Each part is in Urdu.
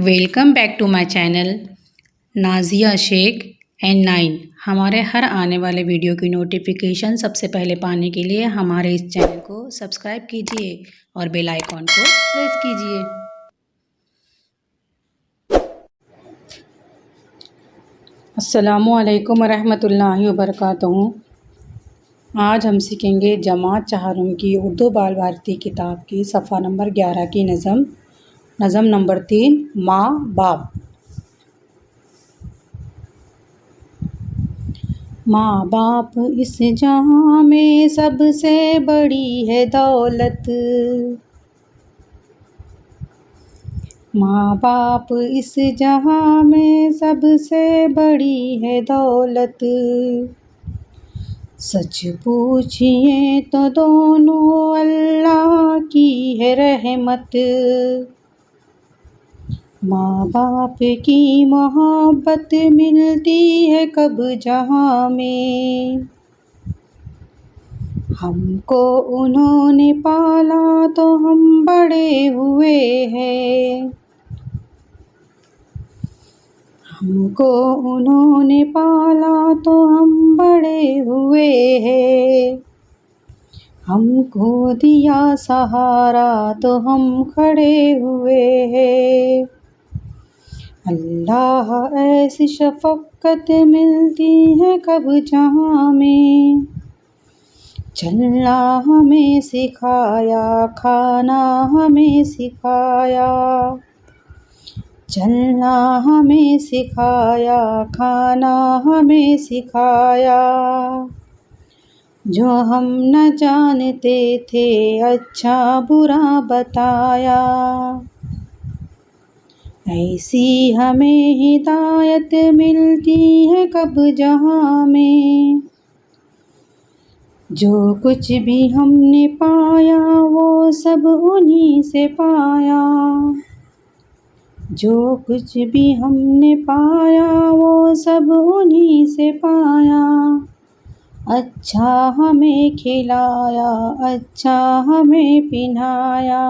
Welcome back to my channel Nazia Shaikh N9۔ ہمارے ہر آنے والے ویڈیو کی نوٹیفیکیشن سب سے پہلے پانے کے لیے ہمارے اس چینل کو سبسکرائب کیجیے اور بیل آئیکن کو پریس کیجیے۔ السلام علیکم ورحمۃ اللہ وبرکاتہ۔ آج ہم سیکھیں گے جماعت چہارم کی اردو بال بھارتی کتاب کی صفحہ نمبر 11 کی نظم نمبر 3 ماں باپ۔ ماں باپ اس جہاں میں سب سے بڑی ہے دولت، ماں باپ اس جہاں میں سب سے بڑی ہے دولت، سچ پوچھئے تو دونوں اللہ کی ہے رحمت، ماں باپ کی محبت ملتی ہے کب جہاں میں، ہم کو انہوں نے پالا تو ہم بڑے ہوئے ہیں، ہم کو انہوں نے پالا تو ہم بڑے ہوئے ہیں، ہم کو دیا سہارا تو ہم کھڑے ہوئے ہیں، اللہ ایسی شفقت ملتی ہے کب جہاں میں، چلنا ہمیں سکھایا کھانا ہمیں سکھایا، چلنا ہمیں سکھایا کھانا ہمیں سکھایا، جو ہم نہ جانتے تھے اچھا برا بتایا، ایسی ہمیں ہدایت ملتی ہے کب جہاں میں، جو کچھ بھی ہم نے پایا وہ سب انہی سے پایا، جو کچھ بھی ہم نے پایا وہ سب انہی سے پایا، اچھا ہمیں کھلایا اچھا ہمیں پہنایا،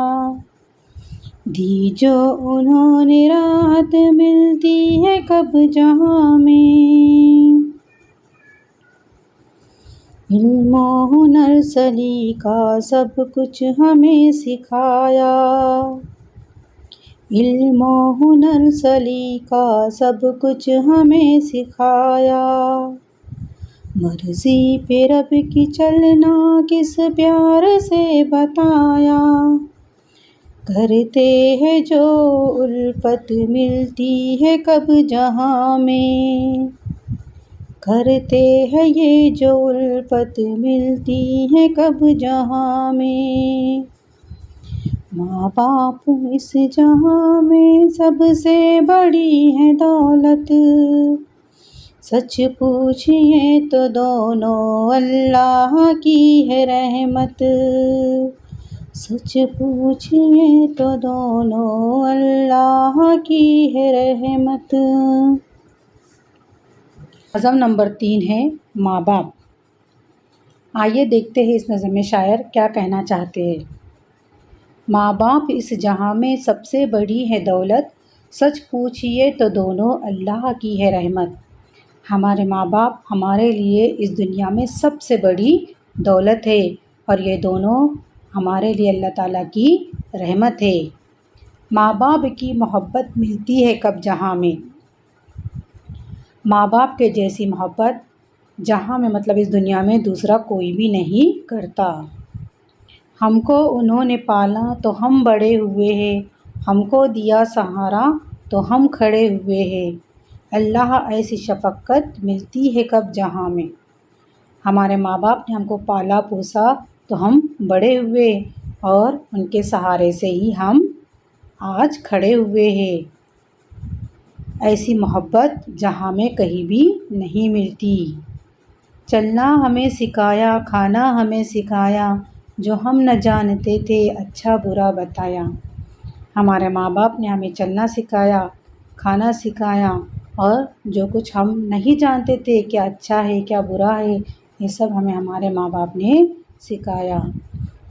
دی جو انہوں نے راحت ملتی ہے کب جہاں میں، علم و ہنر سلیقہ سب کچھ ہمیں سکھایا، علم و ہنر سلیقہ سب کچھ ہمیں سکھایا، مرضی پہ رب کی چلنا کس پیار سے بتایا، کرتے ہیں جو الفت ملتی ہے کب جہاں میں، کرتے ہیں یہ جو الفت ملتی ہے کب جہاں میں، ماں باپ اس جہاں میں سب سے بڑی ہے دولت، سچ پوچھئے تو دونوں اللہ کی ہے رحمت، سچ پوچھئے تو دونوں اللہ کی ہے رحمت۔ نظم نمبر 3 ہے ماں باپ۔ آئیے دیکھتے ہیں اس نظم میں شاعر کیا کہنا چاہتے ہیں۔ ماں باپ اس جہاں میں سب سے بڑی ہے دولت، سچ پوچھئے تو دونوں اللہ کی ہے رحمت، ہمارے ماں باپ ہمارے لیے اس دنیا میں سب سے بڑی دولت ہے اور یہ دونوں ہمارے لیے اللہ تعالیٰ کی رحمت ہے، ماں باپ کی محبت ملتی ہے کب جہاں میں، ماں باپ کے جیسی محبت جہاں میں مطلب اس دنیا میں دوسرا کوئی بھی نہیں کرتا، ہم کو انہوں نے پالا تو ہم بڑے ہوئے ہیں، ہم کو دیا سہارا تو ہم کھڑے ہوئے ہیں، اللہ ایسی شفقت ملتی ہے کب جہاں میں، ہمارے ماں باپ نے ہم کو پالا پوسا تو ہم بڑے ہوئے اور ان کے سہارے سے ہی ہم آج کھڑے ہوئے ہیں، ایسی محبت جہاں میں کہیں بھی نہیں ملتی، چلنا ہمیں سکھایا کھانا ہمیں سکھایا، جو ہم نہ جانتے تھے اچھا برا بتایا، ہمارے ماں باپ نے ہمیں چلنا سکھایا کھانا سکھایا اور جو کچھ ہم نہیں جانتے تھے کیا اچھا ہے کیا برا ہے یہ سب ہمیں ہمارے ماں باپ نے سکھایا،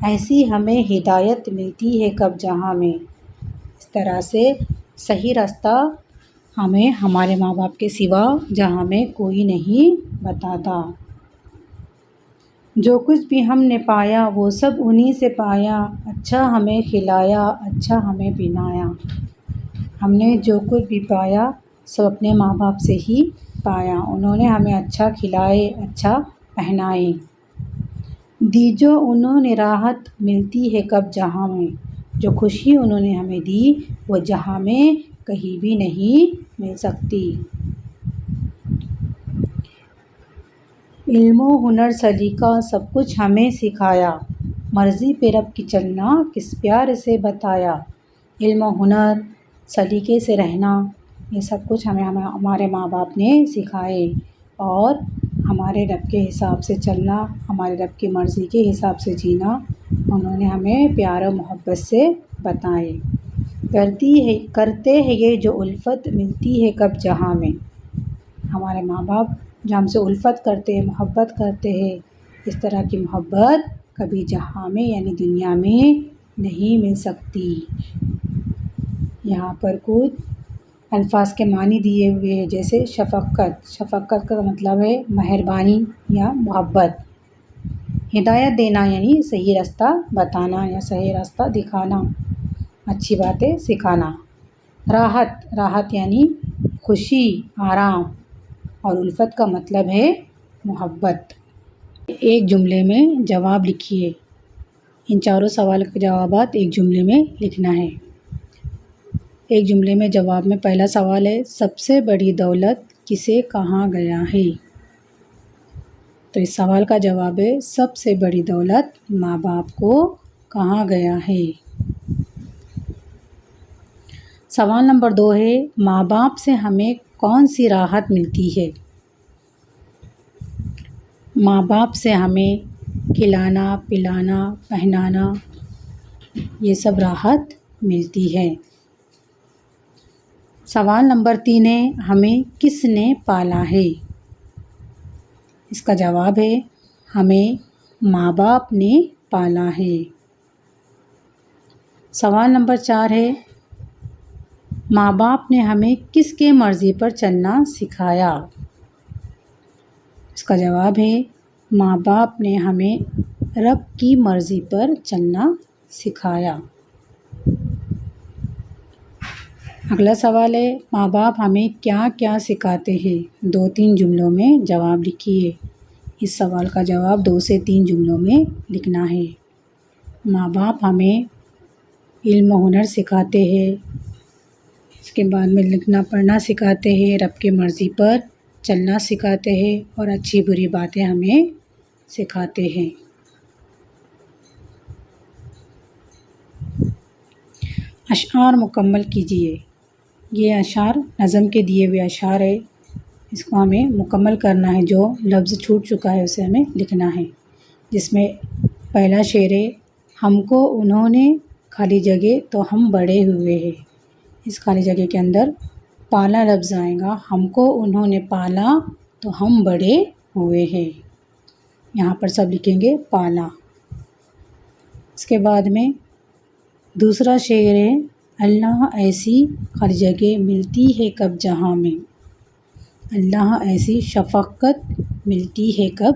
ایسی ہمیں ہدایت ملتی ہے کب جہاں میں، اس طرح سے صحیح راستہ ہمیں ہمارے ماں باپ کے سوا جہاں ہمیں کوئی نہیں بتاتا۔ جو کچھ بھی ہم نے پایا وہ سب انہی سے پایا، اچھا ہمیں کھلایا اچھا ہمیں پہنایا۔ ہم نے جو کچھ بھی پایا سب اپنے ماں باپ سے ہی پایا، انہوں نے ہمیں اچھا کھلائے اچھا پہنائے۔ دی جو انہوں نے راحت ملتی ہے کب جہاں میں، جو خوشی انہوں نے ہمیں دی وہ جہاں میں کہیں بھی نہیں مل سکتی۔ علم و ہنر سلیقہ سب کچھ ہمیں سکھایا، مرضی پہ رب کی چلنا کس پیار سے بتایا۔ علم و ہنر سلیقے سے رہنا یہ سب کچھ ہمیں ہمارے ماں باپ نے سکھائے، اور ہمارے رب کے حساب سے چلنا، ہمارے رب کی مرضی کے حساب سے جینا انہوں نے ہمیں پیار و محبت سے بتائے۔ کرتے ہیں یہ جو الفت ملتی ہے کب جہاں میں، ہمارے ماں باپ جو ہم سے الفت کرتے ہیں محبت کرتے ہیں، اس طرح کی محبت کبھی جہاں میں یعنی دنیا میں نہیں مل سکتی۔ یہاں پر کچھ الفاظ کے معنی دیے ہوئے ہیں، جیسے شفقت، شفقت کا مطلب ہے مہربانی یا محبت۔ ہدایت دینا یعنی صحیح راستہ بتانا یا صحیح راستہ دکھانا، اچھی باتیں سکھانا۔ راحت، راحت یعنی خوشی آرام، اور الفت کا مطلب ہے محبت۔ ایک جملے میں جواب لکھیے، ان چاروں سوال کے جوابات ایک جملے میں لکھنا ہے۔ ایک جملے میں جواب میں پہلا سوال ہے سب سے بڑی دولت کسے کہا گیا ہے؟ تو اس سوال کا جواب ہے سب سے بڑی دولت ماں باپ کو کہا گیا ہے۔ سوال نمبر 2 ہے ماں باپ سے ہمیں کون سی راحت ملتی ہے؟ ماں باپ سے ہمیں کھلانا پلانا پہنانا یہ سب راحت ملتی ہے۔ سوال نمبر 3 ہے ہمیں کس نے پالا ہے؟ اس کا جواب ہے ہمیں ماں باپ نے پالا ہے۔ سوال نمبر 4 ہے ماں باپ نے ہمیں کس کے مرضی پر چلنا سکھایا؟ اس کا جواب ہے ماں باپ نے ہمیں رب کی مرضی پر چلنا سکھایا۔ اگلا سوال ہے ماں باپ ہمیں کیا کیا سکھاتے ہیں؟ 2-3 جملوں میں جواب لکھیے۔ اس سوال کا جواب 2 سے 3 جملوں میں لکھنا ہے۔ ماں باپ ہمیں علم و ہنر سکھاتے ہیں، اس کے بعد میں لکھنا پڑھنا سکھاتے ہیں، رب کی مرضی پر چلنا سکھاتے ہیں، اور اچھی بری باتیں ہمیں سکھاتے ہیں۔ اشعار مکمل کیجیے۔ یہ اشعار نظم کے دیے ہوئے اشعار ہے، اس کو ہمیں مکمل کرنا ہے، جو لفظ چھوٹ چکا ہے اسے ہمیں لکھنا ہے۔ جس میں پہلا شعر ہے ہم کو انہوں نے خالی جگہ تو ہم بڑے ہوئے ہیں۔ اس خالی جگہ کے اندر پالا لفظ آئے گا، ہم کو انہوں نے پالا تو ہم بڑے ہوئے ہیں، یہاں پر سب لکھیں گے پالا۔ اس کے بعد میں دوسرا شعر ہے اللہ ایسی خالی جگہ ملتی ہے کب جہاں میں، اللہ ایسی شفقت ملتی ہے کب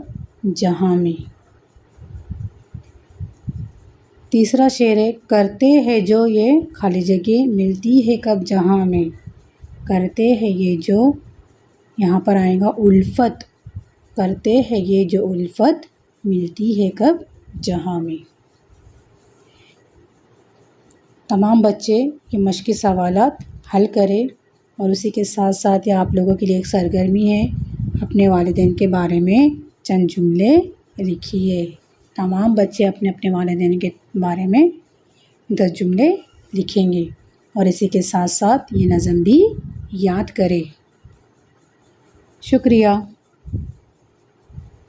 جہاں میں۔ تیسرا شعر ہے کرتے ہیں جو یہ خالی جگہ ملتی ہے کب جہاں میں، کرتے ہیں یہ جو یہاں پر آئے گا الفت، کرتے ہیں یہ جو الفت ملتی ہے کب جہاں میں۔ تمام بچے یہ مشقی سوالات حل کریں، اور اسی کے ساتھ ساتھ یہ آپ لوگوں کے لیے ایک سرگرمی ہے، اپنے والدین کے بارے میں چند جملے لکھیے۔ تمام بچے اپنے اپنے والدین کے بارے میں 10 جملے لکھیں گے، اور اسی کے ساتھ ساتھ یہ نظم بھی یاد کریں۔ شکریہ۔